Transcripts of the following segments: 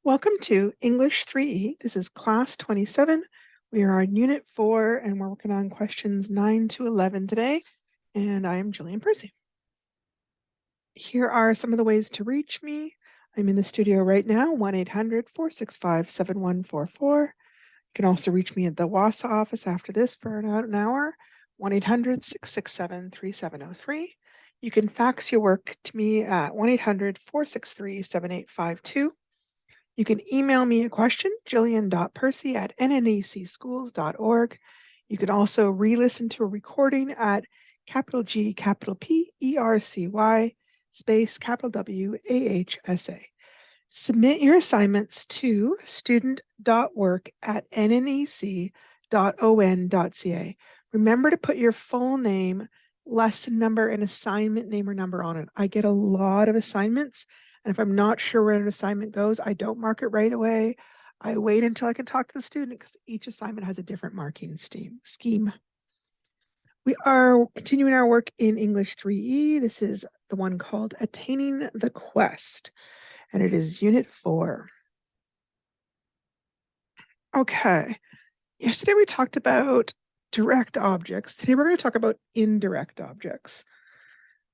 Welcome to English 3E. This is class 27. We are on unit 4 and we're working on questions 9 to 11 today. And I am Jillian Percy. Here are some of the ways to reach me. I'm in the studio right now, 1-800-465-7144. You can also reach me at the WASA office after this for an hour, 1-800-667-3703. You can fax your work to me at 1-800-463-7852. You can email me a question, jillian.percy@nnecschools.org. You can also re-listen to a recording at capital G, capital P, ERCY, space, capital W, AHSA. Submit your assignments to student.work@nnec.on.ca. Remember to put your full name, lesson number, and assignment name or number on it. I get a lot of assignments, and if I'm not sure where an assignment goes, I don't mark it right away. I wait until I can talk to the student because each assignment has a different marking scheme. We are continuing our work in English 3E. This is the one called Attaining the Quest, and it is unit 4. Okay, yesterday we talked about direct objects. Today we're going to talk about indirect objects.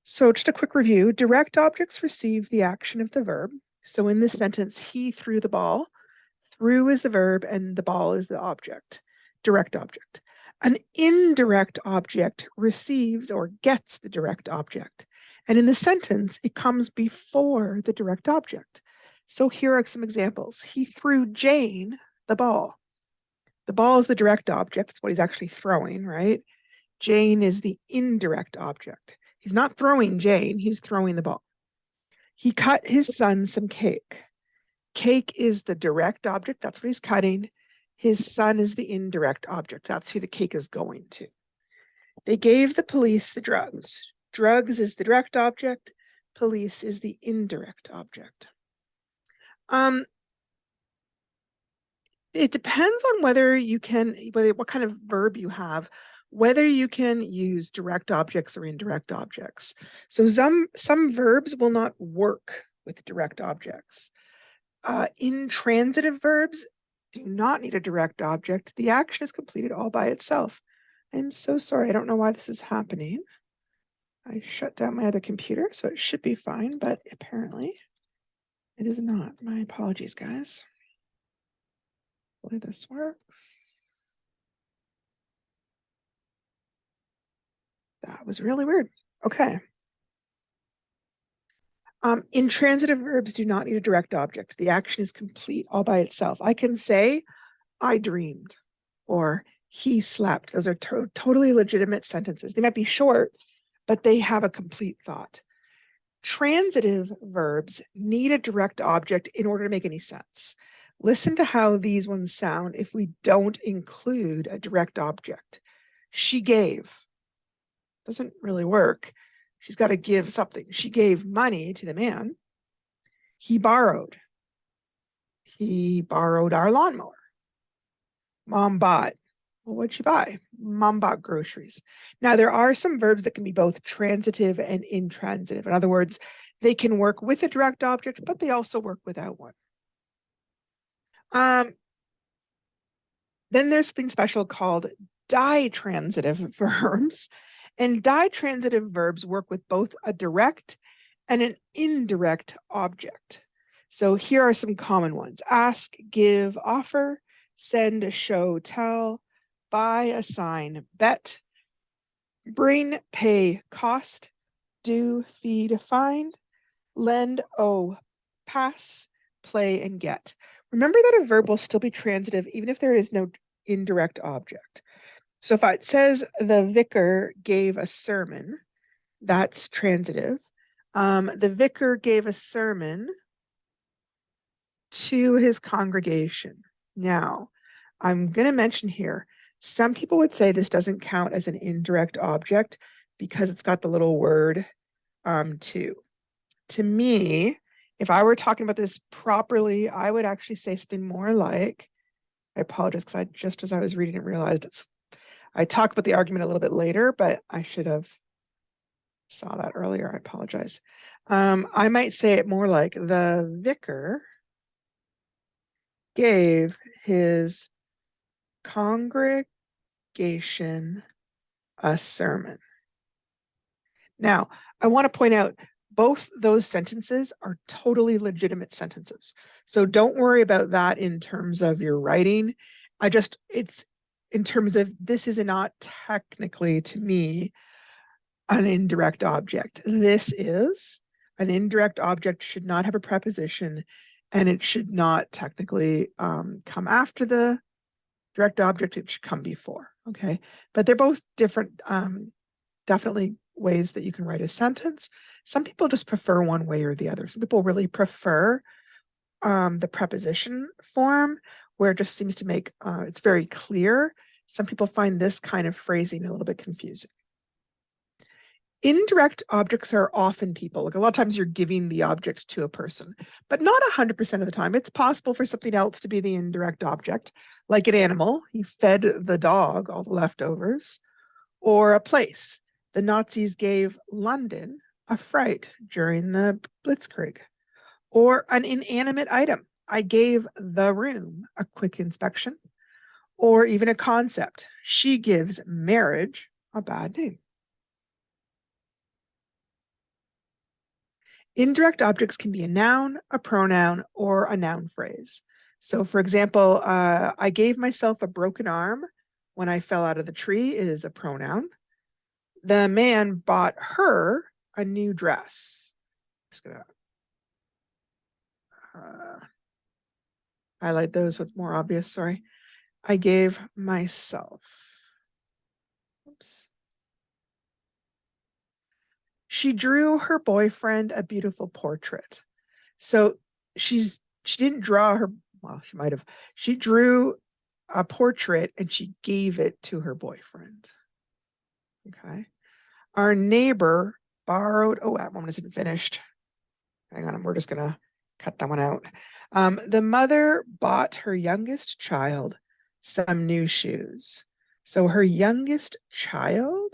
So just a quick review, direct objects receive the action of the verb. So in this sentence, he threw the ball. Threw is the verb and the ball is the object, direct object. An indirect object receives or gets the direct object. And in the sentence, it comes before the direct object. So here are some examples. He threw Jane the ball. The ball is the direct object. It's what he's actually throwing, right? Jane is the indirect object. He's not throwing Jane, he's throwing the ball. He cut his son some cake. Cake is the direct object, that's what he's cutting. His son is the indirect object, that's who the cake is going to. They gave the police the drugs. Drugs is the direct object, police is the indirect object. It depends on what kind of verb you have, whether you can use direct objects or indirect objects. So some verbs will not work with direct objects. Intransitive verbs do not need a direct object. The action is completed all by itself. I'm so sorry. I don't know why this is happening. I shut down my other computer, so it should be fine, but apparently it is not. My apologies, guys. Hopefully this works. That was really weird. Okay. Intransitive verbs do not need a direct object. The action is complete all by itself. I can say, I dreamed, or he slept. Those are totally legitimate sentences. They might be short, but they have a complete thought. Transitive verbs need a direct object in order to make any sense. Listen to how these ones sound if we don't include a direct object. She gave. Doesn't really work. She's got to give something. She gave money to the man. He borrowed. He borrowed our lawnmower. Mom bought. Well, what'd she buy? Mom bought groceries. Now, there are some verbs that can be both transitive and intransitive. In other words, they can work with a direct object, but they also work without one. Then there's something special called ditransitive verbs. And ditransitive verbs work with both a direct and an indirect object. So here are some common ones. Ask, give, offer, send, show, tell, buy, assign, bet, bring, pay, cost, do, feed, find, lend, owe, pass, play, and get. Remember that a verb will still be transitive even if there is no indirect object. So if it says the vicar gave a sermon, that's transitive. The vicar gave a sermon to his congregation. Now, I'm going to mention here, some people would say this doesn't count as an indirect object because it's got the little word to. To me, if I were talking about this properly, I would actually say something more like, I apologize because just as I was reading it, realized I talked about the argument a little bit later, but I should have saw that earlier. I apologize. I might say it more like the vicar gave his congregation a sermon. Now, I want to point out both those sentences are totally legitimate sentences. So don't worry about that in terms of your writing. It's in terms of this is not technically, to me, an indirect object. This is an indirect object, should not have a preposition, and it should not technically come after the direct object. It should come before. Okay, but they're both different, definitely ways that you can write a sentence. Some people just prefer one way or the other. Some people really prefer the preposition form, where it just seems to make it's very clear. Some people find this kind of phrasing a little bit confusing. Indirect objects are often people. Like a lot of times you're giving the object to a person, but not 100% of the time. It's possible for something else to be the indirect object, like an animal. He fed the dog all the leftovers, or a place. The Nazis gave London a fright during the Blitzkrieg, or an inanimate item. I gave the room a quick inspection, or even a concept. She gives marriage a bad name. Indirect objects can be a noun, a pronoun, or a noun phrase. So, for example, I gave myself a broken arm when I fell out of the tree is a pronoun. The man bought her a new dress. I'm just going to highlight those so it's more obvious. Sorry. I gave myself. Oops. She drew her boyfriend a beautiful portrait. So she didn't draw her, well, she might have. She drew a portrait and she gave it to her boyfriend. Okay. Our neighbor borrowed, oh, that one isn't finished. Hang on, we're just gonna cut that one out. The mother bought her youngest child some new shoes. So her youngest child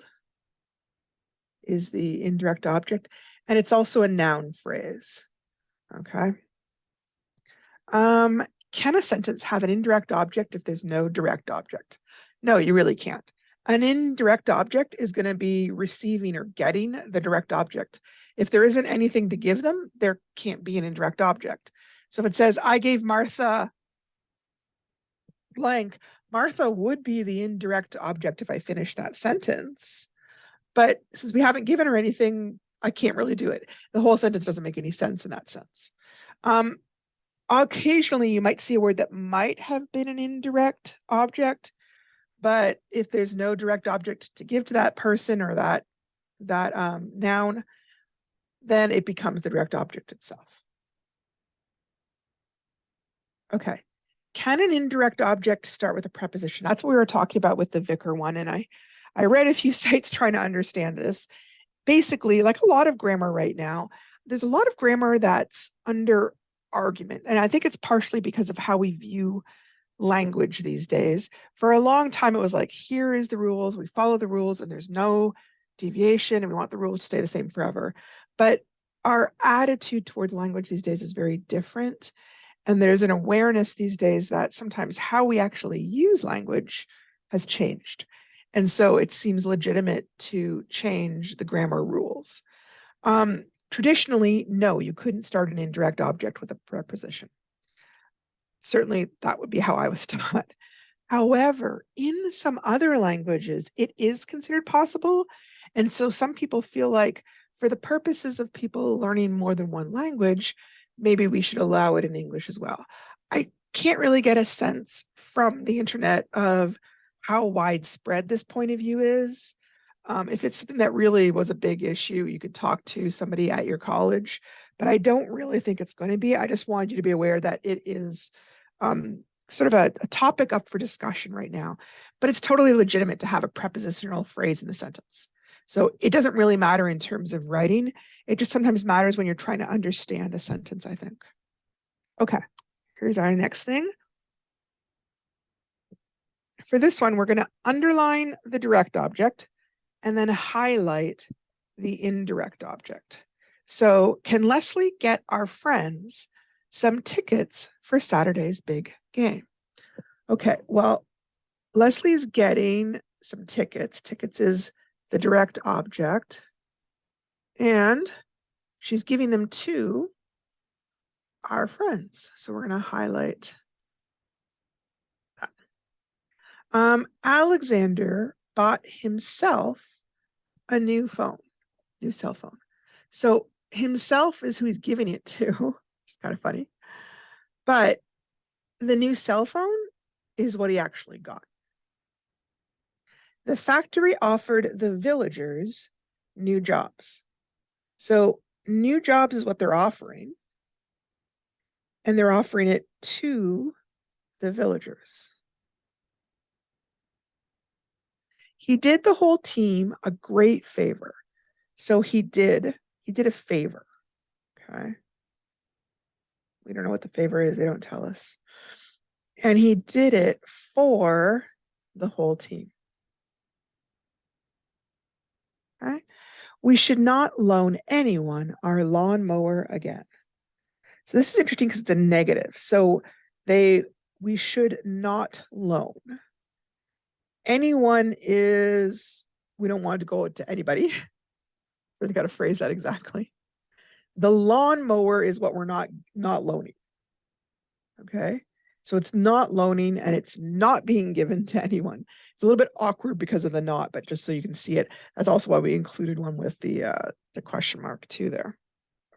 is the indirect object, and it's also a noun phrase. Okay. Can a sentence have an indirect object if there's no direct object? No, you really can't. An indirect object is going to be receiving or getting the direct object. If there isn't anything to give them, there can't be an indirect object. So if it says, I gave Martha blank, Martha would be the indirect object if I finish that sentence. But since we haven't given her anything, I can't really do it. The whole sentence doesn't make any sense in that sense. Occasionally, you might see a word that might have been an indirect object, but if there's no direct object to give to that person or that noun, then it becomes the direct object itself. Okay. Can an indirect object start with a preposition? That's what we were talking about with the Vicar one, and I read a few sites trying to understand this. Basically, like a lot of grammar right now, there's a lot of grammar that's under argument. And I think it's partially because of how we view language these days. For a long time, it was like, here is the rules, we follow the rules, and there's no deviation, and we want the rules to stay the same forever. But our attitude towards language these days is very different. And there's an awareness these days that sometimes how we actually use language has changed. And so it seems legitimate to change the grammar rules. Traditionally, no, you couldn't start an indirect object with a preposition. Certainly, that would be how I was taught. However, in some other languages, it is considered possible. And so some people feel like for the purposes of people learning more than one language, maybe we should allow it in English as well. I can't really get a sense from the internet of how widespread this point of view is. If it's something that really was a big issue, you could talk to somebody at your college, but I don't really think it's going to be. I just wanted you to be aware that it is sort of a topic up for discussion right now, but it's totally legitimate to have a prepositional phrase in the sentence. So it doesn't really matter in terms of writing. It just sometimes matters when you're trying to understand a sentence, I think. Okay, here's our next thing. For this one, we're going to underline the direct object and then highlight the indirect object. So, can Leslie get our friends some tickets for Saturday's big game. Okay, well, Leslie's getting some tickets. Tickets is the direct object. And she's giving them to our friends. So we're going to highlight that. Alexander bought himself a new cell phone. So himself is who he's giving it to, which is kind of funny. But the new cell phone is what he actually got. The factory offered the villagers new jobs. So new jobs is what they're offering. And they're offering it to the villagers. He did the whole team a great favor. So he did a favor. Okay. We don't know what the favor is. They don't tell us. And he did it for the whole team. Okay. We should not loan anyone our lawnmower again. So this is interesting because it's a negative. So we should not loan. Anyone is, we don't want to go to anybody. Really got to phrase that exactly. The lawnmower is what we're not loaning. Okay. So it's not loaning and it's not being given to anyone. It's a little bit awkward because of the not, but just so you can see it, that's also why we included one with the question mark too there.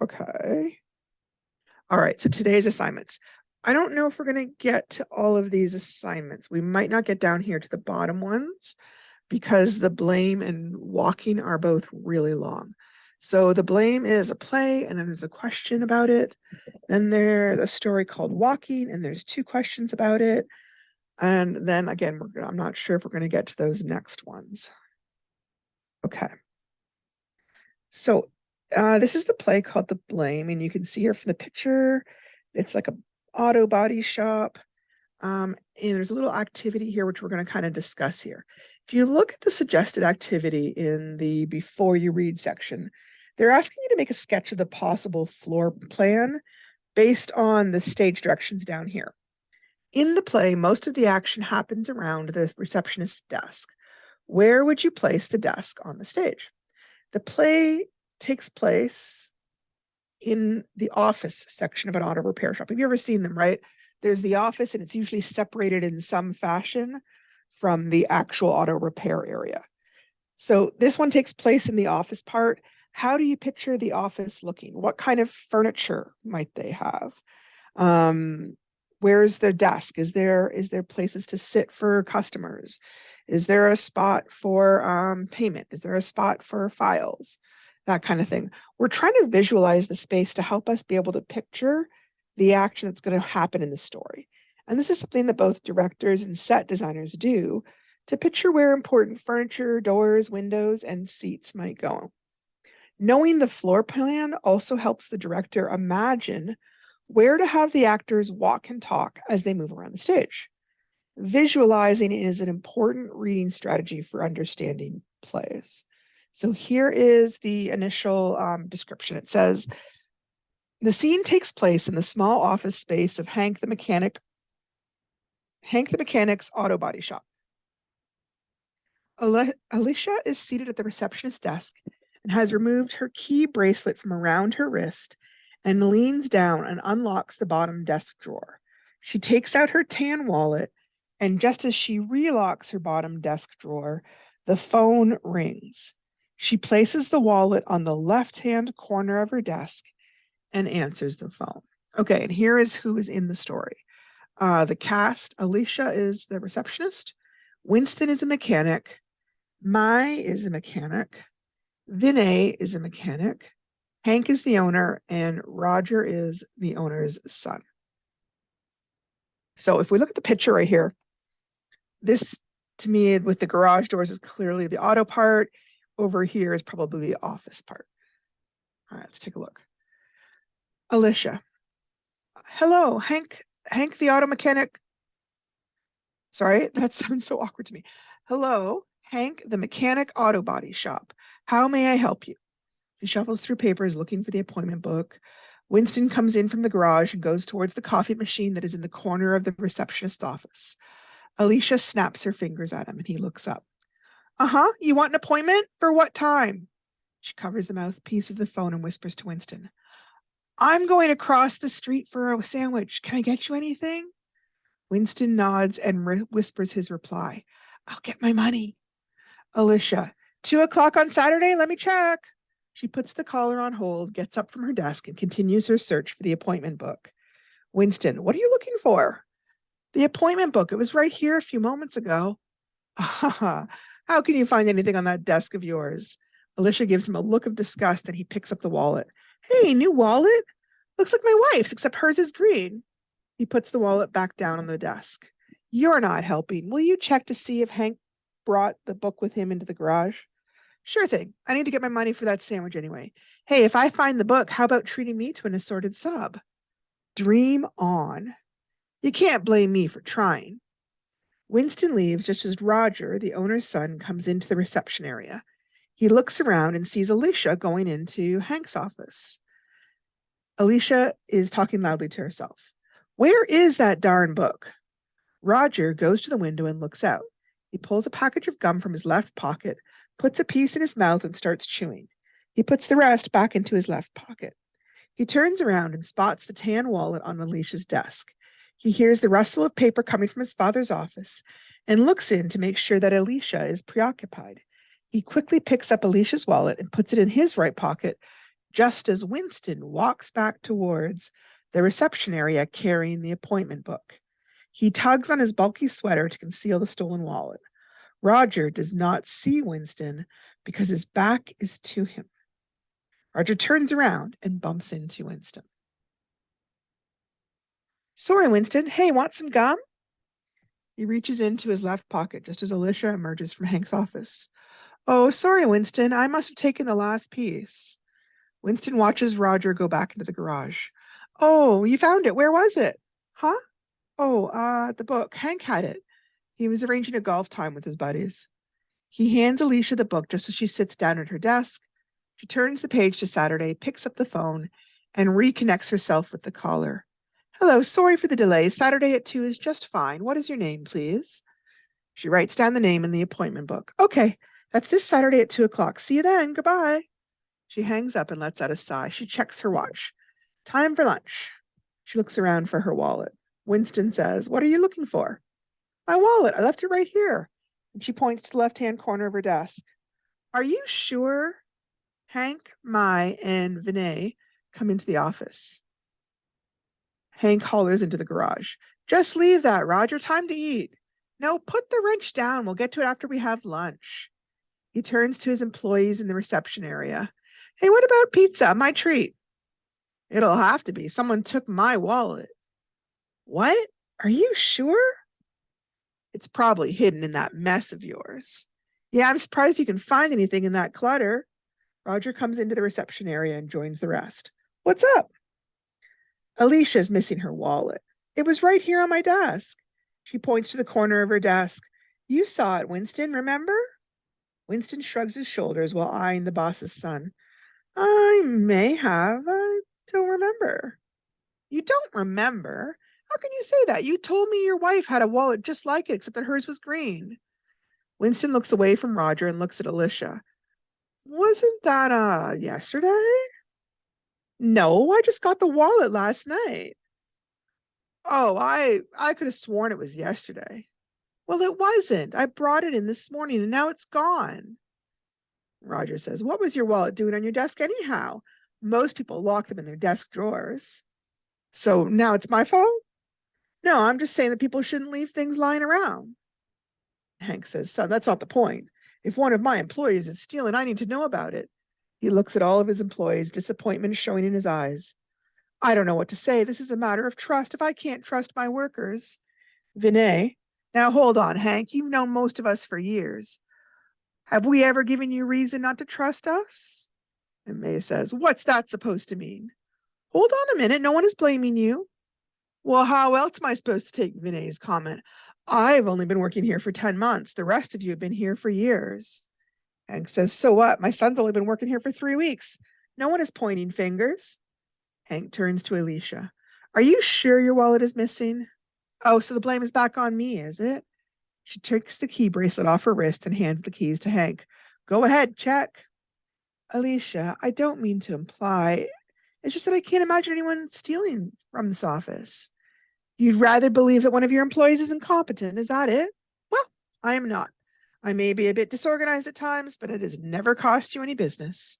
Okay. All right. So today's assignments. I don't know if we're going to get to all of these assignments. We might not get down here to the bottom ones because the blame and walking are both really long. So the blame is a play, and then there's a question about it. Then there's a story called Walking, and there's 2 questions about it. And then again, I'm not sure if we're going to get to those next ones. Okay. So this is the play called The Blame, and you can see here from the picture, it's like a auto body shop. And there's a little activity here, which we're going to kind of discuss here. If you look at the suggested activity in the before you read section, they're asking you to make a sketch of the possible floor plan based on the stage directions down here. In the play, most of the action happens around the receptionist's desk. Where would you place the desk on the stage? The play takes place in the office section of an auto repair shop. Have you ever seen them, right? There's the office, and it's usually separated in some fashion from the actual auto repair area. So this one takes place in the office part. How do you picture the office looking? What kind of furniture might they have? Where's their desk? Is there places to sit for customers? Is there a spot for payment? Is there a spot for files? That kind of thing. We're trying to visualize the space to help us be able to picture the action that's going to happen in the story. And this is something that both directors and set designers do to picture where important furniture, doors, windows, and seats might go. Knowing the floor plan also helps the director imagine where to have the actors walk and talk as they move around the stage. Visualizing is an important reading strategy for understanding plays. So here is the initial description. It says, the scene takes place in the small office space of Hank the mechanic's auto body shop. Alicia is seated at the receptionist's desk and has removed her key bracelet from around her wrist and leans down and unlocks the bottom desk drawer. She takes out her tan wallet, and just as she relocks her bottom desk drawer, the phone rings. She places the wallet on the left-hand corner of her desk and answers the phone. Okay, and here is who is in the story. The cast: Alicia is the receptionist, Winston is a mechanic, Mai is a mechanic, Vinay is a mechanic, Hank is the owner, and Roger is the owner's son. So if we look at the picture right here, this to me with the garage doors is clearly the auto part. Over here is probably the office part. All right, let's take a look. Alicia. Hello, Hank the auto mechanic. Sorry, that sounds so awkward to me. Hello, Hank the mechanic auto body shop. How may I help you? He shuffles through papers looking for the appointment book. Winston comes in from the garage and goes towards the coffee machine that is in the corner of the receptionist's office. Alicia snaps her fingers at him and he looks up. Uh-huh, you want an appointment? For what time? She covers the mouthpiece of the phone and whispers to Winston. I'm going across the street for a sandwich. Can I get you anything? Winston nods and whispers his reply. I'll get my money. Alicia, 2:00 on Saturday? Let me check. She puts the caller on hold, gets up from her desk, and continues her search for the appointment book. Winston, what are you looking for? The appointment book. It was right here a few moments ago. How can you find anything on that desk of yours? Alicia gives him a look of disgust and he picks up the wallet. Hey, new wallet? Looks like my wife's, except hers is green. He puts the wallet back down on the desk. You're not helping. Will you check to see if Hank brought the book with him into the garage? Sure thing. I need to get my money for that sandwich anyway. Hey, if I find the book, how about treating me to an assorted sub? Dream on. You can't blame me for trying. Winston leaves just as Roger, the owner's son, comes into the reception area. He looks around and sees Alicia going into Hank's office. Alicia is talking loudly to herself. Where is that darn book? Roger goes to the window and looks out. He pulls a package of gum from his left pocket, puts a piece in his mouth and starts chewing. He puts the rest back into his left pocket. He turns around and spots the tan wallet on Alicia's desk. He hears the rustle of paper coming from his father's office and looks in to make sure that Alicia is preoccupied. He quickly picks up Alicia's wallet and puts it in his right pocket, just as Winston walks back towards the reception area carrying the appointment book. He tugs on his bulky sweater to conceal the stolen wallet. Roger does not see Winston because his back is to him. Roger turns around and bumps into Winston. Sorry, Winston. Hey, want some gum? He reaches into his left pocket just as Alicia emerges from Hank's office. Oh, sorry, Winston. I must have taken the last piece. Winston watches Roger go back into the garage. Oh, you found it. Where was it? Huh? Oh, the book. Hank had it. He was arranging a golf time with his buddies. He hands Alicia the book just as she sits down at her desk. She turns the page to Saturday, picks up the phone, and reconnects herself with the caller. Hello, sorry for the delay. Saturday at 2 is just fine. What is your name, please? She writes down the name in the appointment book. Okay, that's this Saturday at 2:00. See you then. Goodbye. She hangs up and lets out a sigh. She checks her watch. Time for lunch. She looks around for her wallet. Winston says, What are you looking for? My wallet. I left it right here. And she points to the left-hand corner of her desk. Are you sure? Hank, Mai, and Vinay come into the office. Hank hollers into the garage. Just leave that, Roger. Time to eat. No, put the wrench down. We'll get to it after we have lunch. He turns to his employees in the reception area. Hey, what about pizza? My treat. It'll have to be. Someone took my wallet. What? Are you sure? It's probably hidden in that mess of yours. Yeah, I'm surprised you can find anything in that clutter. Roger comes into the reception area and joins the rest. What's up? Alicia's missing her wallet. It was right here on my desk. She points to the corner of her desk. You saw it, Winston, remember? Winston shrugs his shoulders while eyeing the boss's son. I may have. I don't remember. You don't remember? How can you say that? You told me your wife had a wallet just like it, except that hers was green. Winston looks away from Roger and looks at Alicia. Wasn't that yesterday? No, I just got the wallet last night. Oh, I could have sworn it was yesterday. Well, it wasn't. I brought it in this morning and now it's gone. Roger says, What was your wallet doing on your desk anyhow? Most people lock them in their desk drawers. So now it's my fault? No, I'm just saying that people shouldn't leave things lying around. Hank says, Son, that's not the point. If one of my employees is stealing, I need to know about it. He looks at all of his employees, disappointment showing in his eyes. I don't know what to say. This is a matter of trust. If I can't trust my workers. Vinay, now hold on, Hank. You've known most of us for years. Have we ever given you reason not to trust us? And May says, What's that supposed to mean? Hold on a minute. No one is blaming you. Well, how else am I supposed to take Vinay's comment? I've only been working here for 10 months. The rest of you have been here for years. Hank says, So what? My son's only been working here for 3 weeks. No one is pointing fingers. Hank turns to Alicia. Are you sure your wallet is missing? Oh, so the blame is back on me, is it? She takes the key bracelet off her wrist and hands the keys to Hank. Go ahead, check. Alicia, I don't mean to imply. It's just that I can't imagine anyone stealing from this office. You'd rather believe that one of your employees is incompetent, is that it? Well, I am not. I may be a bit disorganized at times, but it has never cost you any business.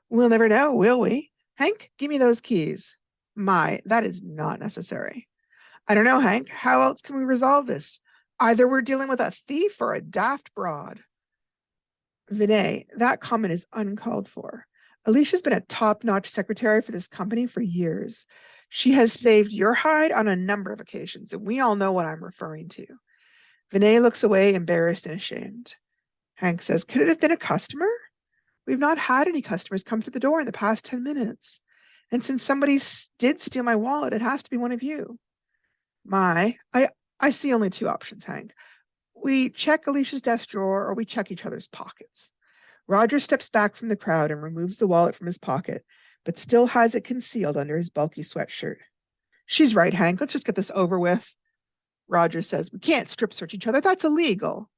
We'll never know, will we? Hank, give me those keys. My, that is not necessary. I don't know, Hank. How else can we resolve this? Either we're dealing with a thief or a daft broad. Vinay, that comment is uncalled for. Alicia's been a top-notch secretary for this company for years. She has saved your hide on a number of occasions, and we all know what I'm referring to. Vinay looks away, embarrassed and ashamed. Hank says, could it have been a customer? We've not had any customers come through the door in the past 10 minutes. And since somebody did steal my wallet, it has to be one of you. I see only two options, Hank. We check Alicia's desk drawer or we check each other's pockets. Roger steps back from the crowd and removes the wallet from his pocket, but still has it concealed under his bulky sweatshirt. She's right, Hank. Let's just get this over with. Roger says, we can't strip search each other. That's illegal.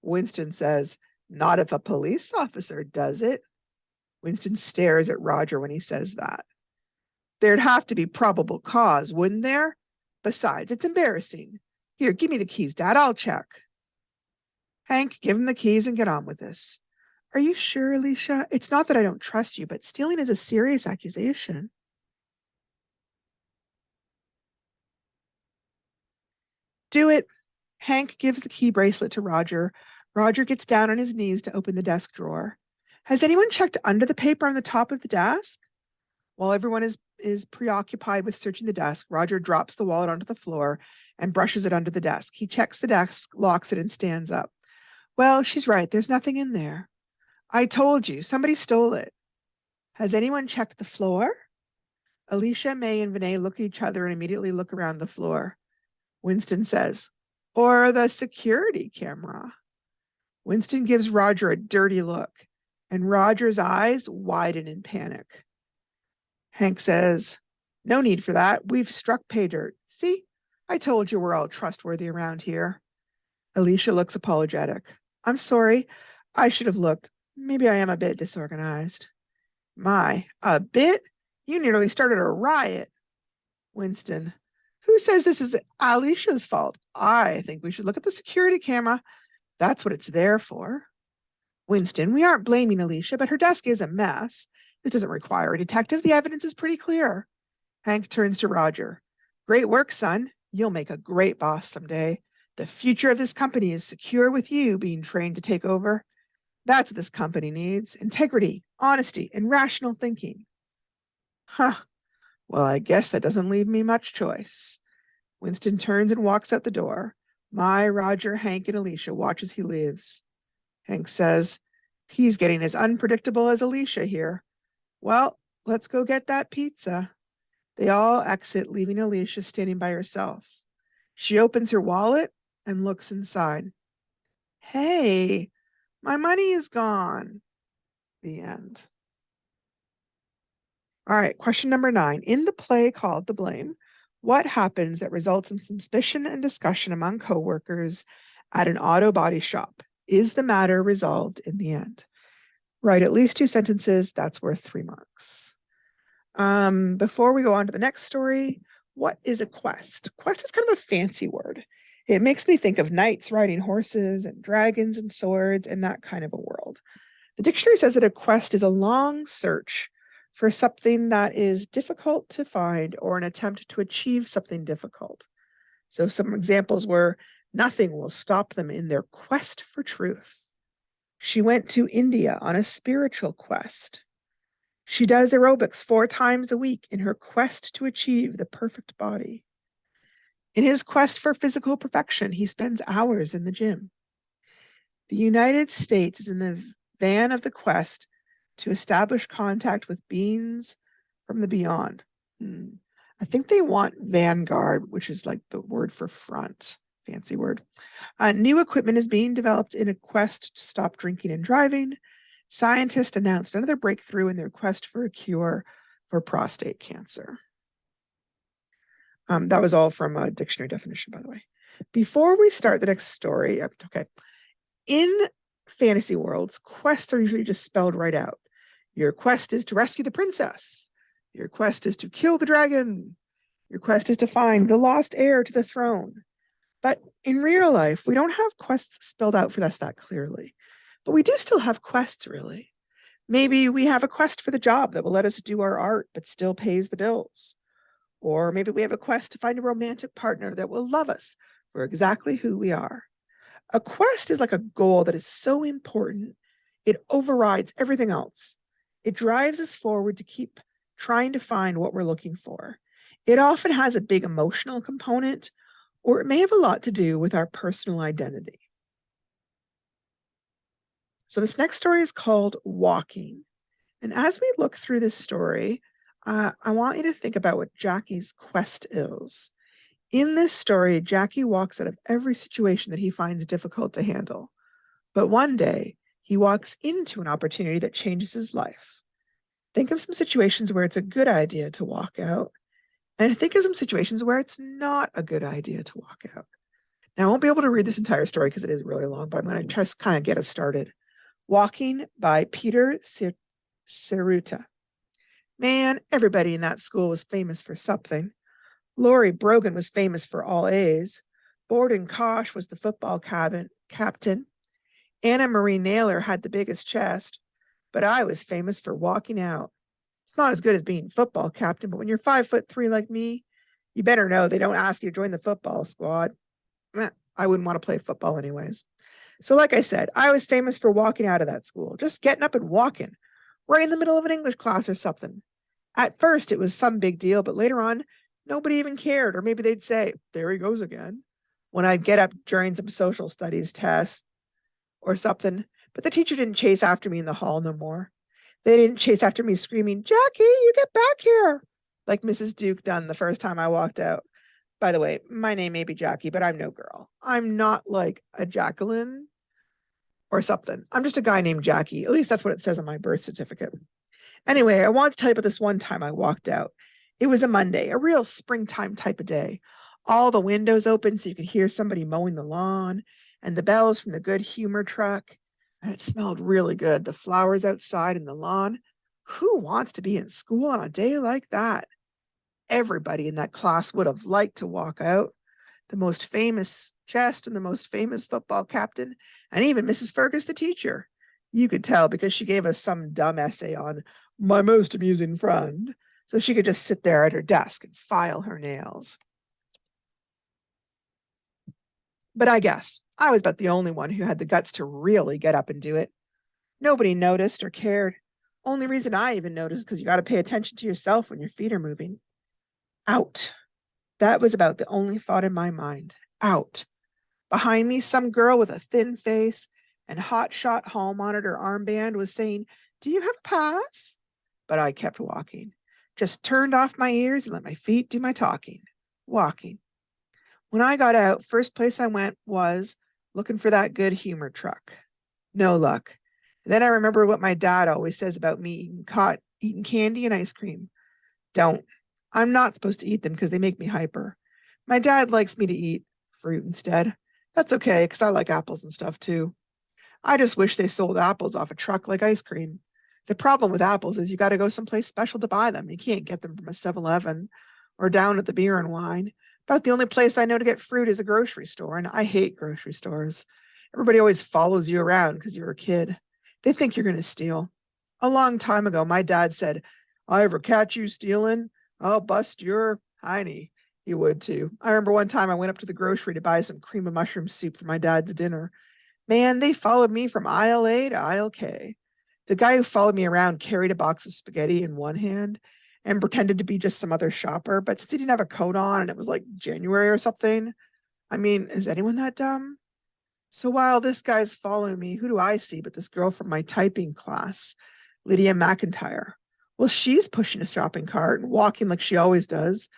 Winston says, not if a police officer does it. Winston stares at Roger when he says that. There'd have to be probable cause, wouldn't there? Besides, it's embarrassing. Here, give me the keys, Dad. I'll check. Hank, give him the keys and get on with this. Are you sure, Alicia? It's not that I don't trust you, but stealing is a serious accusation. Do it. Hank gives the key bracelet to Roger. Roger gets down on his knees to open the desk drawer. Has anyone checked under the paper on the top of the desk? While everyone is preoccupied with searching the desk, Roger drops the wallet onto the floor and brushes it under the desk. He checks the desk, locks it, and stands up. Well, she's right. There's nothing in there. I told you, somebody stole it. Has anyone checked the floor? Alicia, May, and Vinay look at each other and immediately look around the floor. Winston says, or the security camera. Winston gives Roger a dirty look, and Roger's eyes widen in panic. Hank says, no need for that. We've struck pay dirt. See, I told you we're all trustworthy around here. Alicia looks apologetic. I'm sorry. I should have looked. Maybe I am a bit disorganized. My, a bit? You nearly started a riot. Winston, who says this is Alicia's fault? I think we should look at the security camera. That's what it's there for. Winston, we aren't blaming Alicia, but her desk is a mess. It doesn't require a detective. The evidence is pretty clear. Hank turns to Roger. Great work, son. You'll make a great boss someday. The future of this company is secure with you being trained to take over. That's what this company needs. Integrity, honesty, and rational thinking. Huh. Well, I guess that doesn't leave me much choice. Winston turns and walks out the door. My Roger, Hank, and Alicia watch as he leaves. Hank says, he's getting as unpredictable as Alicia here. Well, let's go get that pizza. They all exit, leaving Alicia standing by herself. She opens her wallet and looks inside. Hey, my money is gone. The end. All right, question number 9. In the play called The Blame, what happens that results in suspicion and discussion among coworkers at an auto body shop? Is the matter resolved in the end? Write at least 2 sentences. That's worth 3 marks. Before we go on to the next story, what is a quest? Quest is kind of a fancy word. It makes me think of knights riding horses and dragons and swords and that kind of a world. The dictionary says that a quest is a long search for something that is difficult to find or an attempt to achieve something difficult. So some examples were, nothing will stop them in their quest for truth. She went to India on a spiritual quest. She does aerobics 4 times a week in her quest to achieve the perfect body. In his quest for physical perfection, he spends hours in the gym. The United States is in the van of the quest to establish contact with beings from the beyond. I think they want vanguard, which is like the word for front. Fancy word. New equipment is being developed in a quest to stop drinking and driving. Scientists announced another breakthrough in their quest for a cure for prostate cancer. That was all from a dictionary definition, by the way. Before we start the next story, okay. In fantasy worlds, quests are usually just spelled right out. Your quest is to rescue the princess. Your quest is to kill the dragon. Your quest is to find the lost heir to the throne. But in real life, we don't have quests spelled out for us that clearly. But we do still have quests, really. Maybe we have a quest for the job that will let us do our art but still pays the bills. Or maybe we have a quest to find a romantic partner that will love us for exactly who we are. A quest is like a goal that is so important, it overrides everything else. It drives us forward to keep trying to find what we're looking for. It often has a big emotional component, or it may have a lot to do with our personal identity. So this next story is called Walking. And as we look through this story, I want you to think about what Jackie's quest is. In this story, Jackie walks out of every situation that he finds difficult to handle. But one day, he walks into an opportunity that changes his life. Think of some situations where it's a good idea to walk out, and think of some situations where it's not a good idea to walk out. Now, I won't be able to read this entire story because it is really long, but I'm going to try to kind of get us started. Walking by Peter Ceruta. Man, everybody in that school was famous for something. Laurie Brogan was famous for all A's. Borden Kosh was the football captain. Anna Marie Naylor had the biggest chest, but I was famous for walking out. It's not as good as being football captain, but when you're 5'3" like me, you better know they don't ask you to join the football squad. I wouldn't want to play football anyways. So like I said, I was famous for walking out of that school, just getting up and walking, right in the middle of an English class or something. At first, it was some big deal, but later on, nobody even cared, or maybe they'd say, there he goes again, when I'd get up during some social studies test or something. But the teacher didn't chase after me in the hall no more. They didn't chase after me screaming, Jackie, you get back here, like Mrs. Duke done the first time I walked out. By the way, my name may be Jackie, but I'm no girl. I'm not like a Jacqueline or something. I'm just a guy named Jackie. At least that's what it says on my birth certificate. Anyway, I want to tell you about this one time I walked out. It was a Monday, a real springtime type of day. All the windows open so you could hear somebody mowing the lawn, and the bells from the Good Humor truck. And it smelled really good. The flowers outside and the lawn. Who wants to be in school on a day like that? Everybody in that class would have liked to walk out. The most famous chest and the most famous football captain, and even Mrs. Fergus, the teacher. You could tell because she gave us some dumb essay on my most amusing friend, so she could just sit there at her desk and file her nails. But I guess I was about the only one who had the guts to really get up and do it. Nobody noticed or cared. Only reason I even noticed because you got to pay attention to yourself when your feet are moving. Out. That was about the only thought in my mind. Out. Behind me, some girl with a thin face and hot-shot hall monitor armband was saying, do you have a pass? But I kept walking. Just turned off my ears and let my feet do my talking. Walking. When I got out, first place I went was looking for that Good Humor truck. No luck. And then I remember what my dad always says about me eating candy and ice cream. Don't. I'm not supposed to eat them because they make me hyper. My dad likes me to eat fruit instead. That's okay because I like apples and stuff too. I just wish they sold apples off a truck like ice cream. The problem with apples is you got to go someplace special to buy them. You can't get them from a 7-Eleven or down at the beer and wine. About the only place I know to get fruit is a grocery store, and I hate grocery stores. Everybody always follows you around because you're a kid. They think you're going to steal. A long time ago, my dad said, I ever catch you stealing, I'll bust your hiney. He would too. I remember one time I went up to the grocery to buy some cream of mushroom soup for my dad's dinner. Man, they followed me from aisle A to aisle K. The guy who followed me around carried a box of spaghetti in one hand and pretended to be just some other shopper, but still didn't have a coat on and it was like January or something. I mean, is anyone that dumb? So while this guy's following me, who do I see but this girl from my typing class, Lydia McIntyre? Well, she's pushing a shopping cart and walking like she always does,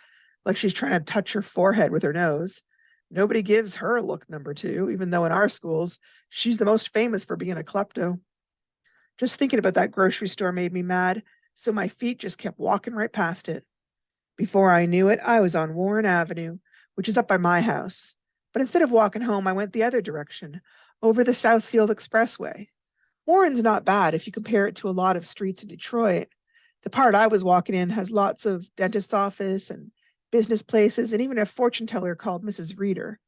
like she's trying to touch her forehead with her nose. Nobody gives her look number 2, even though in our schools, she's the most famous for being a klepto. Just thinking about that grocery store made me mad. so my feet just kept walking right past it. Before I knew it, I was on Warren Avenue, which is up by my house. But instead of walking home, I went the other direction, over the Southfield Expressway. Warren's not bad if you compare it to a lot of streets in Detroit. The part I was walking in has lots of dentist office and business places and even a fortune teller called Mrs. Reader.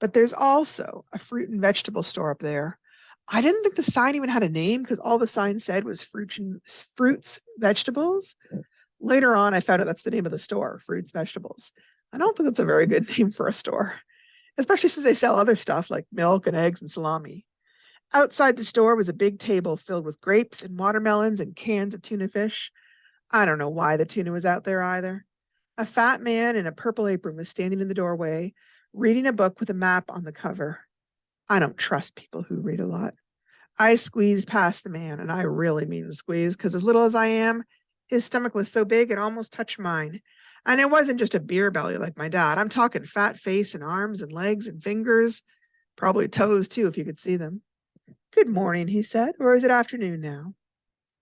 But there's also a fruit and vegetable store up there. I didn't think the sign even had a name because all the sign said was fruits, vegetables. Later on, I found out that's the name of the store, Fruits, Vegetables. I don't think that's a very good name for a store, especially since they sell other stuff like milk and eggs and salami. Outside the store was a big table filled with grapes and watermelons and cans of tuna fish. I don't know why the tuna was out there either. A fat man in a purple apron was standing in the doorway, reading a book with a map on the cover. I don't trust people who read a lot. I squeezed past the man, and I really mean squeeze, because as little as I am, his stomach was so big it almost touched mine. And it wasn't just a beer belly like my dad. I'm talking fat face and arms and legs and fingers, probably toes too, if you could see them. Good morning, he said, or is it afternoon now?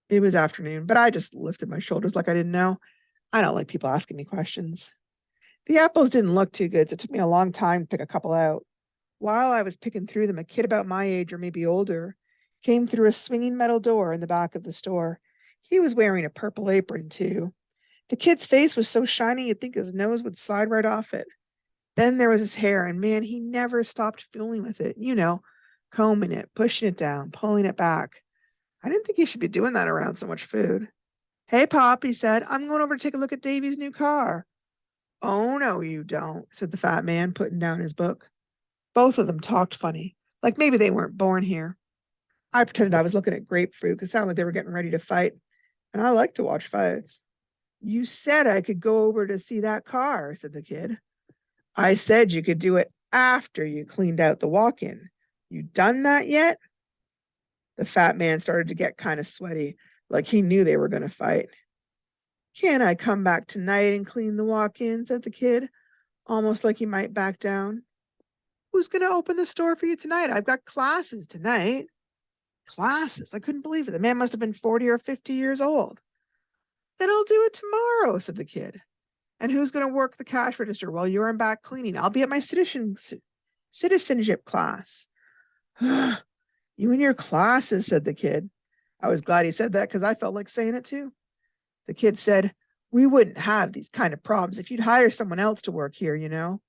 It was afternoon, but I just lifted my shoulders like I didn't know. I don't like people asking me questions. The apples didn't look too good, so it took me a long time to pick a couple out. While I was picking through them, a kid about my age or maybe older came through a swinging metal door in the back of the store. He was wearing a purple apron, too. The kid's face was so shiny you'd think his nose would slide right off it. Then there was his hair, and man, he never stopped fooling with it. Combing it, pushing it down, pulling it back. I didn't think he should be doing that around so much food. Hey, Pop, he said, I'm going over to take a look at Davy's new car. Oh, no, you don't, said the fat man, putting down his book. Both of them talked funny, like maybe they weren't born here. I pretended I was looking at grapefruit because it sounded like they were getting ready to fight, and I like to watch fights. You said I could go over to see that car, said the kid. I said you could do it after you cleaned out the walk-in. You done that yet? The fat man started to get kind of sweaty, like he knew they were going to fight. Can I come back tonight and clean the walk-in, said the kid, almost like he might back down. Who's going to open the store for you tonight? I've got classes tonight. Classes? I couldn't believe it. The man must have been 40 or 50 years old. Then I'll do it tomorrow, said the kid. And who's going to work the cash register while you're in back cleaning? I'll be at my citizenship class. You and your classes, said the kid. I was glad he said that because I felt like saying it too. The kid said, we wouldn't have these kind of problems if you'd hire someone else to work here,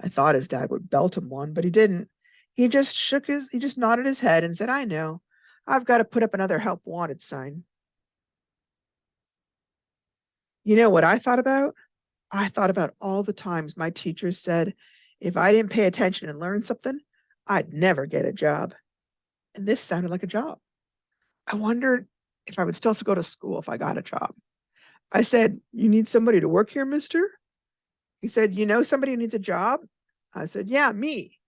I thought his dad would belt him one, but he didn't. He just nodded his head and said, I know. I've got to put up another help wanted sign. You know what I thought about? I thought about all the times my teachers said, if I didn't pay attention and learn something, I'd never get a job. And this sounded like a job. I wondered if I would still have to go to school if I got a job. I said, you need somebody to work here, mister? He said, you know somebody who needs a job? I said, yeah, me.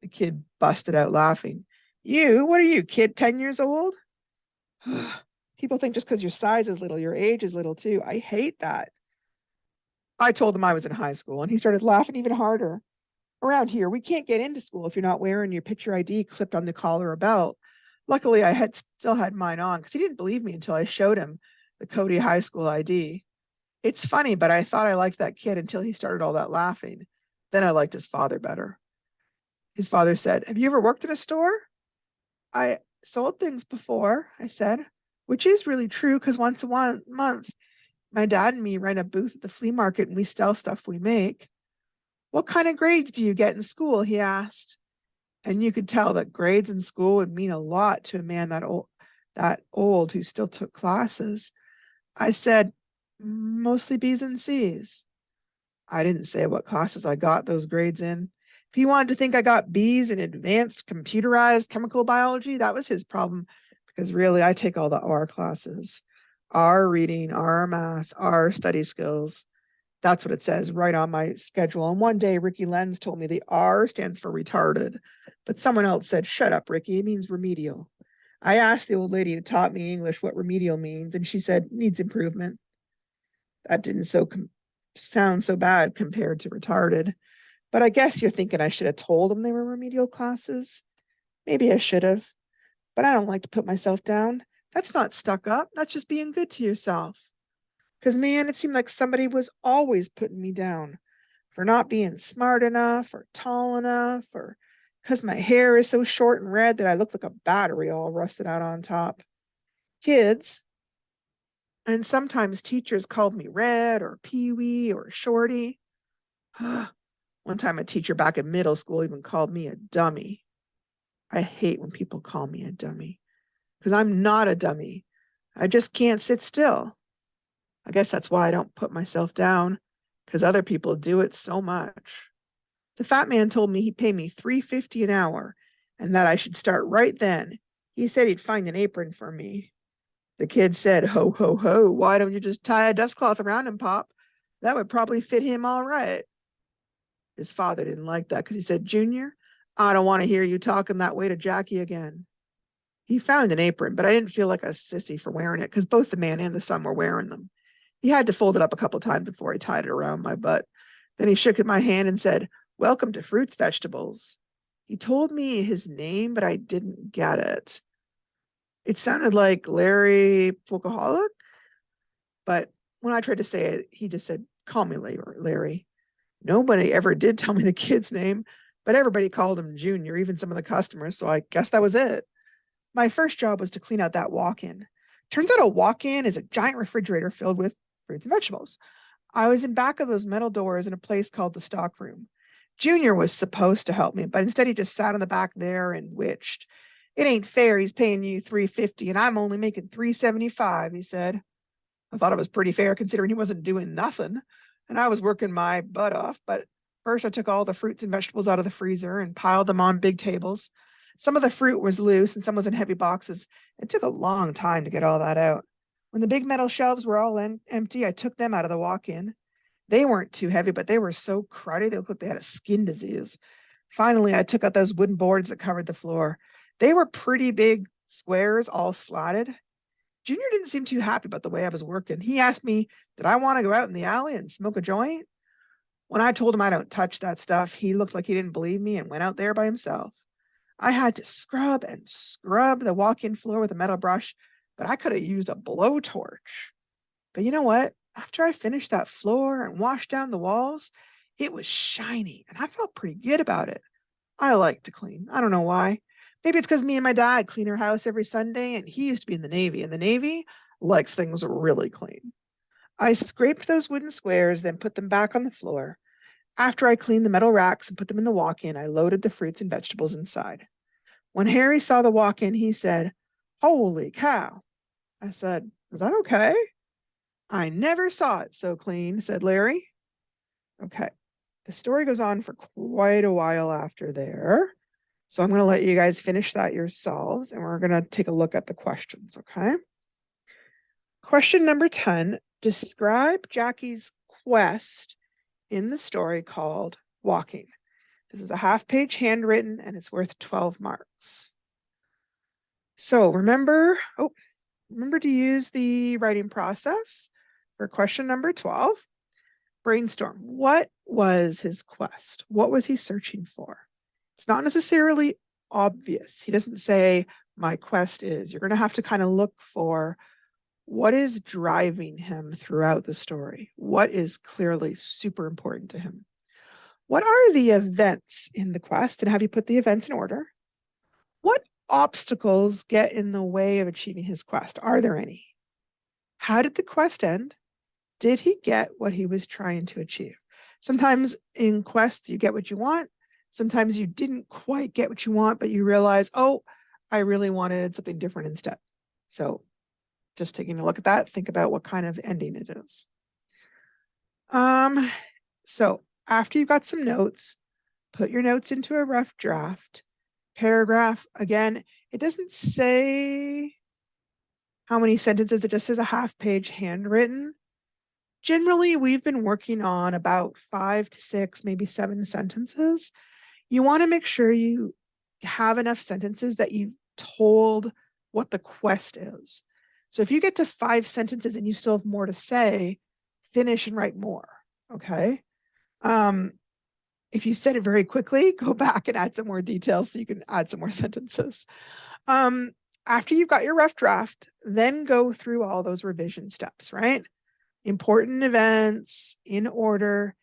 The kid busted out laughing. You? What are you, kid, 10 years old? People think just because your size is little, your age is little too. I hate that. I told him I was in high school, and he started laughing even harder. Around here, we can't get into school if you're not wearing your picture ID clipped on the collar or belt. Luckily, I still had mine on because he didn't believe me until I showed him the Cody High School ID. It's funny, but I thought I liked that kid until he started all that laughing. Then I liked his father better. His father said, have you ever worked in a store? I sold things before, I said, which is really true because once a month, my dad and me rent a booth at the flea market and we sell stuff we make. What kind of grades do you get in school? He asked. And you could tell that grades in school would mean a lot to a man that old who still took classes. I said, mostly B's and C's. I didn't say what classes I got those grades in. If he wanted to think I got B's in advanced computerized chemical biology, that was his problem, because really I take all the R classes. R reading, R math, R study skills. That's what it says right on my schedule. And one day, Ricky Lenz told me the R stands for retarded, but someone else said, shut up, Ricky, it means remedial. I asked the old lady who taught me English what remedial means, and she said, needs improvement. That didn't sound so bad compared to retarded. But I guess you're thinking I should have told them they were remedial classes. Maybe I should have, but I don't like to put myself down. That's not stuck up. That's just being good to yourself. Because, man, it seemed like somebody was always putting me down for not being smart enough or tall enough, or because my hair is so short and red that I look like a battery all rusted out on top. Kids, and sometimes teachers called me Red or Pee Wee or Shorty. One time, a teacher back in middle school even called me a dummy. I hate when people call me a dummy because I'm not a dummy. I just can't sit still. I guess that's why I don't put myself down, because other people do it so much. The fat man told me he'd pay me $3.50 an hour and that I should start right then. He said he'd find an apron for me. The kid said, "Ho, ho, ho, why don't you just tie a dust cloth around him, Pop? That would probably fit him all right." His father didn't like that because he said, "Junior, I don't want to hear you talking that way to Jackie again." He found an apron, but I didn't feel like a sissy for wearing it because both the man and the son were wearing them. He had to fold it up a couple times before he tied it around my butt. Then he shook my hand and said, "Welcome to Fruits Vegetables." He told me his name, but I didn't get it. It sounded like Larry Polkaholic, but when I tried to say it, he just said, "Call me Larry." Nobody ever did tell me the kid's name, but everybody called him Junior, even some of the customers, so I guess that was it. My first job was to clean out that walk-in. Turns out a walk-in is a giant refrigerator filled with fruits and vegetables. I was in back of those metal doors in a place called the stock room. Junior was supposed to help me, but instead he just sat in the back there and witched. "It ain't fair. He's paying you $3.50 and I'm only making $3.75, he said. I thought it was pretty fair considering he wasn't doing nothing, and I was working my butt off. But first I took all the fruits and vegetables out of the freezer and piled them on big tables. Some of the fruit was loose and some was in heavy boxes. It took a long time to get all that out. When the big metal shelves were all empty, I took them out of the walk-in. They weren't too heavy, but they were so cruddy, they looked like they had a skin disease. Finally, I took out those wooden boards that covered the floor. They were pretty big squares, all slatted. Junior didn't seem too happy about the way I was working. He asked me, did I want to go out in the alley and smoke a joint? When I told him I don't touch that stuff, he looked like he didn't believe me and went out there by himself. I had to scrub and scrub the walk-in floor with a metal brush, but I could have used a blowtorch. But you know what? After I finished that floor and washed down the walls, it was shiny and I felt pretty good about it. I like to clean. I don't know why. Maybe it's because me and my dad clean our house every Sunday, and he used to be in the Navy, and the Navy likes things really clean. I scraped those wooden squares, then put them back on the floor. After I cleaned the metal racks and put them in the walk-in, I loaded the fruits and vegetables inside. When Harry saw the walk-in, he said, "Holy cow." I said, "Is that okay?" "I never saw it so clean," said Larry. Okay. The story goes on for quite a while after there. So I'm going to let you guys finish that yourselves, and we're going to take a look at the questions, okay? Question number 10, describe Jackie's quest in the story called Walking. This is a half-page handwritten, and it's worth 12 marks. So remember to use the writing process for question number 12. Brainstorm. What was his quest? What was he searching for? It's not necessarily obvious. He doesn't say, "My quest is." You're going to have to kind of look for what is driving him throughout the story. What is clearly super important to him? What are the events in the quest? And have you put the events in order? What obstacles get in the way of achieving his quest? Are there any? How did the quest end? Did he get what he was trying to achieve? Sometimes in quests, you get what you want. Sometimes you didn't quite get what you want, but you realize, oh, I really wanted something different instead. So just taking a look at that, think about what kind of ending it is. So after you've got some notes, put your notes into a rough draft. Paragraph, again, it doesn't say how many sentences, it just says a half page handwritten. Generally, we've been working on about 5 to 6, maybe 7 sentences. You want to make sure you have enough sentences that you've told what the quest is. So if you get to 5 sentences and you still have more to say, finish and write more, okay? If you said it very quickly, go back and add some more details so you can add some more sentences. After you've got your rough draft, then go through all those revision steps, right? important events in order.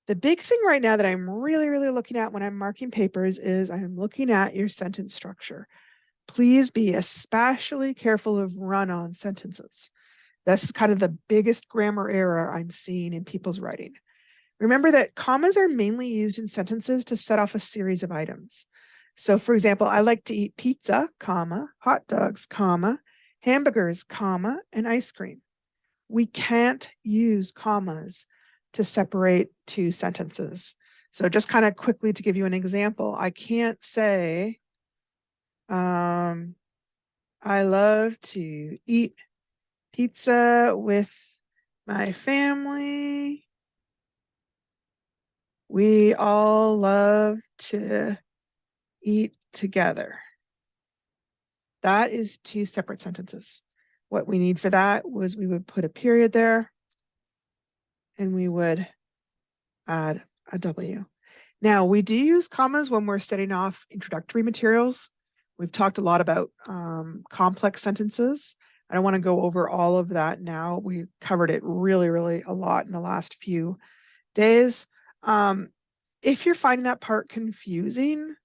The big thing right now that I'm really, really looking at when I'm marking papers is I'm looking at your sentence structure. Please be especially careful of run-on sentences. That's kind of the biggest grammar error I'm seeing in people's writing. Remember that commas are mainly used in sentences to set off a series of items. So for example, I like to eat pizza, comma, hot dogs, comma, hamburgers, comma, and ice cream. We can't use commas to separate two sentences. So just kind of quickly to give you an example, I can't say, I love to eat pizza with my family. We all love to eat together. That is two separate sentences. What we need for that was we would put a period there and we would add a W. Now, we do use commas when we're setting off introductory materials. We've talked a lot about complex sentences. I don't want to go over all of that now. We covered it really, really a lot in the last few days. If you're finding that part confusing,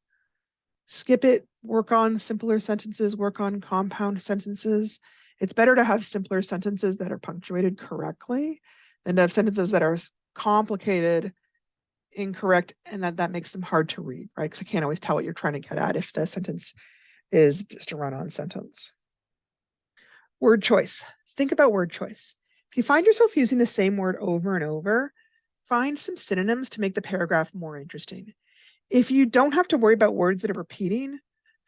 skip it, work on simpler sentences, work on compound sentences. It's better to have simpler sentences that are punctuated correctly than to have sentences that are complicated, incorrect, and that makes them hard to read, right? Because I can't always tell what you're trying to get at if the sentence is just a run-on sentence. Word choice. Think about word choice. If you find yourself using the same word over and over, find some synonyms to make the paragraph more interesting. If you don't have to worry about words that are repeating,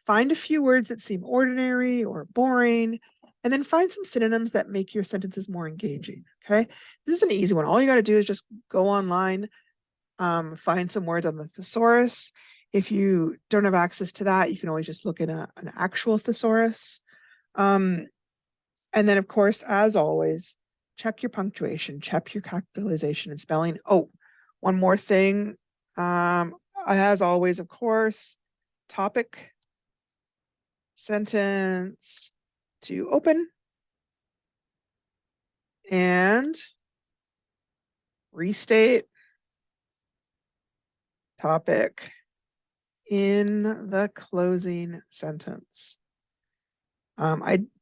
find a few words that seem ordinary or boring, and then find some synonyms that make your sentences more engaging, okay? This is an easy one. All you got to do is just go online, find some words on the thesaurus. If you don't have access to that, you can always just look at an actual thesaurus. And then, of course, as always, check your punctuation, check your capitalization and spelling. Oh, one more thing. As always, of course, topic, sentence to open, and restate topic in the closing sentence.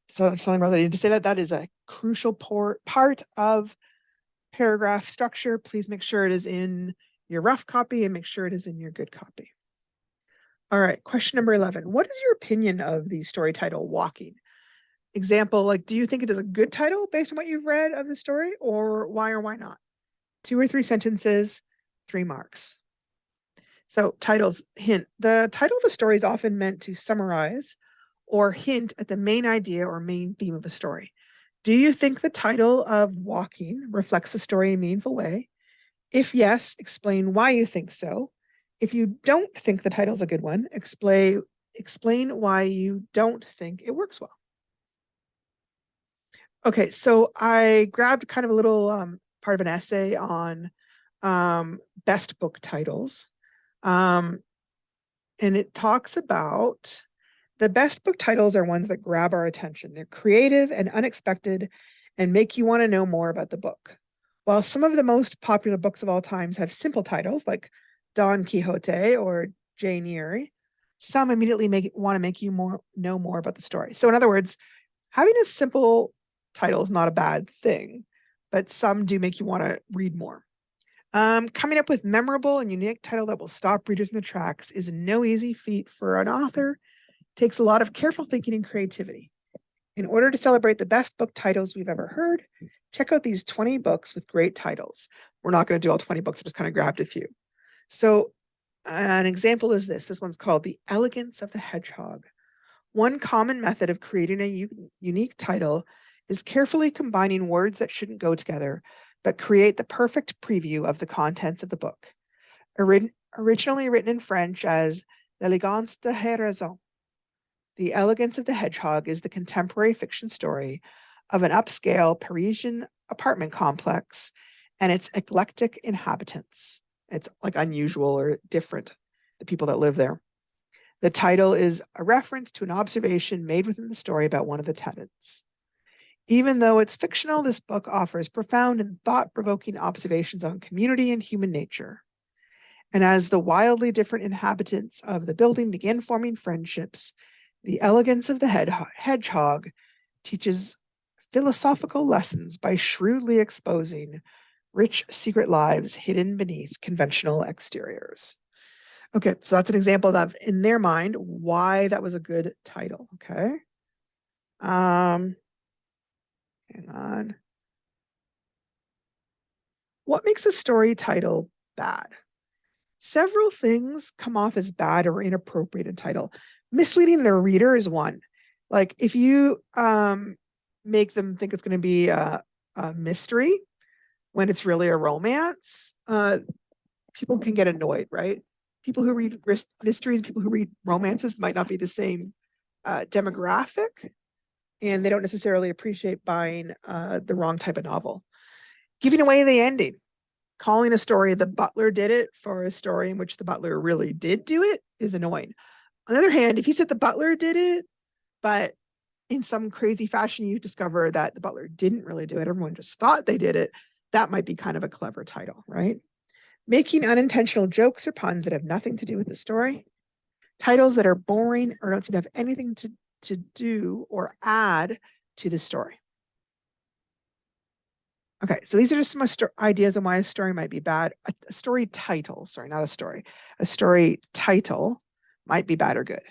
So something about that. I need to say that is a crucial part of paragraph structure. Please make sure it is in your rough copy and make sure it is in your good copy. All right, question number 11. What is your opinion of the story title, Walking? Example, like, do you think it is a good title based on what you've read of the story, or why not? 2 or 3 sentences, 3 marks. So titles, hint. The title of a story is often meant to summarize or hint at the main idea or main theme of a story. Do you think the title of Walking reflects the story in a meaningful way? If yes, explain why you think so. If you don't think the title is a good one, explain why you don't think it works well. Okay, so I grabbed kind of a little part of an essay on best book titles. And it talks about the best book titles are ones that grab our attention. They're creative and unexpected and make you want to know more about the book. While some of the most popular books of all times have simple titles like Don Quixote or Jane Eyre, some immediately want to make you know more about the story. So in other words, having a simple title is not a bad thing, but some do make you want to read more. Coming up with memorable and unique title that will stop readers in their tracks is no easy feat for an author. It takes a lot of careful thinking and creativity. In order to celebrate the best book titles we've ever heard, check out these 20 books with great titles. We're not going to do all 20 books, I just kind of grabbed a few. So an example is this. This one's called The Elegance of the Hedgehog. One common method of creating a unique title is carefully combining words that shouldn't go together, but create the perfect preview of the contents of the book. Originally written in French as L'Elegance de Raison, The Elegance of the Hedgehog is the contemporary fiction story of an upscale Parisian apartment complex and its eclectic inhabitants. It's like unusual or different, the people that live there. The title is a reference to an observation made within the story about one of the tenants. Even though it's fictional, this book offers profound and thought-provoking observations on community and human nature. And as the wildly different inhabitants of the building begin forming friendships, the elegance of the hedgehog teaches philosophical lessons by shrewdly exposing rich secret lives hidden beneath conventional exteriors. Okay, so that's an example of, in their mind, why that was a good title. Okay. Hang on. What makes a story title bad? Several things come off as bad or inappropriate in title. Misleading the reader is one. Like if you make them think it's going to be a mystery when it's really a romance, people can get annoyed, right? People who read mysteries, people who read romances might not be the same demographic, and they don't necessarily appreciate buying the wrong type of novel. Giving away the ending, calling a story the butler did it for a story in which the butler really did do it is annoying. On the other hand, if you said the butler did it, but in some crazy fashion you discover that the butler didn't really do it, everyone just thought they did it, that might be kind of a clever title, right? Making unintentional jokes or puns that have nothing to do with the story. Titles that are boring or don't seem to have anything to do or add to the story. Okay, so these are just some ideas on why a story might be bad. A story title, sorry, not a story. A story title might be bad or good.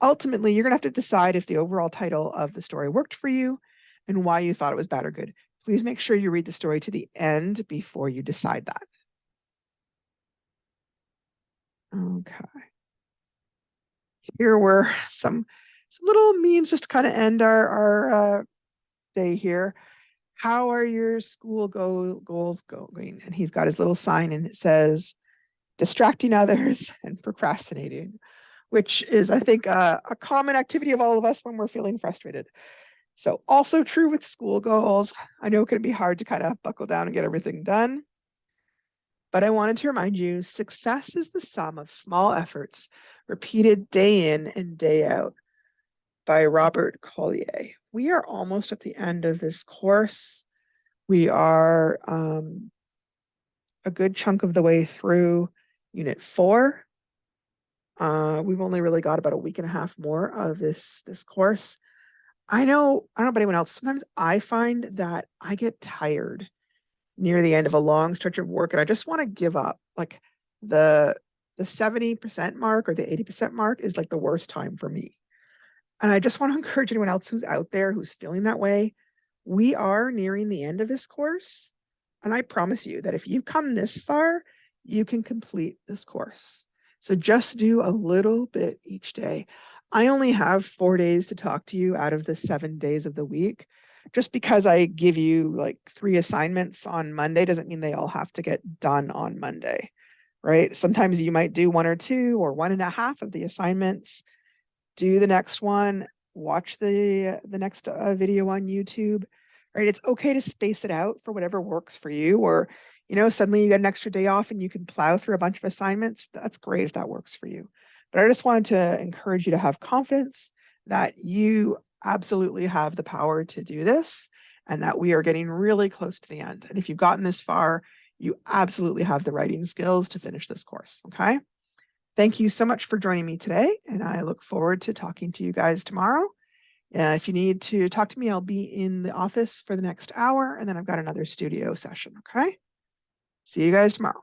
Ultimately, you're going to have to decide if the overall title of the story worked for you and why you thought it was bad or good. Please make sure you read the story to the end before you decide that. Okay. Here were some little memes just to kind of end our day here. How are your school goals going? And he's got his little sign and it says, distracting others and procrastinating, which is, I think, a common activity of all of us when we're feeling frustrated. So also true with school goals. I know it can be hard to kind of buckle down and get everything done. But I wanted to remind you, success is the sum of small efforts repeated day in and day out, by Robert Collier. We are almost at the end of this course. We are a good chunk of the way through Unit 4. We've only really got about a week and a half more of this course. I don't know about anyone else. Sometimes I find that I get tired near the end of a long stretch of work and I just want to give up. Like the 70% mark or the 80% mark is like the worst time for me. And I just want to encourage anyone else who's out there who's feeling that way. We are nearing the end of this course. And I promise you that if you've come this far, you can complete this course. So just do a little bit each day. I only have 4 days to talk to you out of the 7 days of the week. Just because I give you like 3 assignments on Monday doesn't mean they all have to get done on Monday, right? Sometimes you might do 1 or 2 or 1.5 of the assignments. Do the next one, watch the next video on YouTube, right? It's okay to space it out for whatever works for you, or, suddenly you get an extra day off and you can plow through a bunch of assignments. That's great if that works for you. But I just wanted to encourage you to have confidence that you absolutely have the power to do this and that we are getting really close to the end. And if you've gotten this far, you absolutely have the writing skills to finish this course, okay? Thank you so much for joining me today, and I look forward to talking to you guys tomorrow. If you need to talk to me, I'll be in the office for the next hour, and then I've got another studio session, okay? See you guys tomorrow.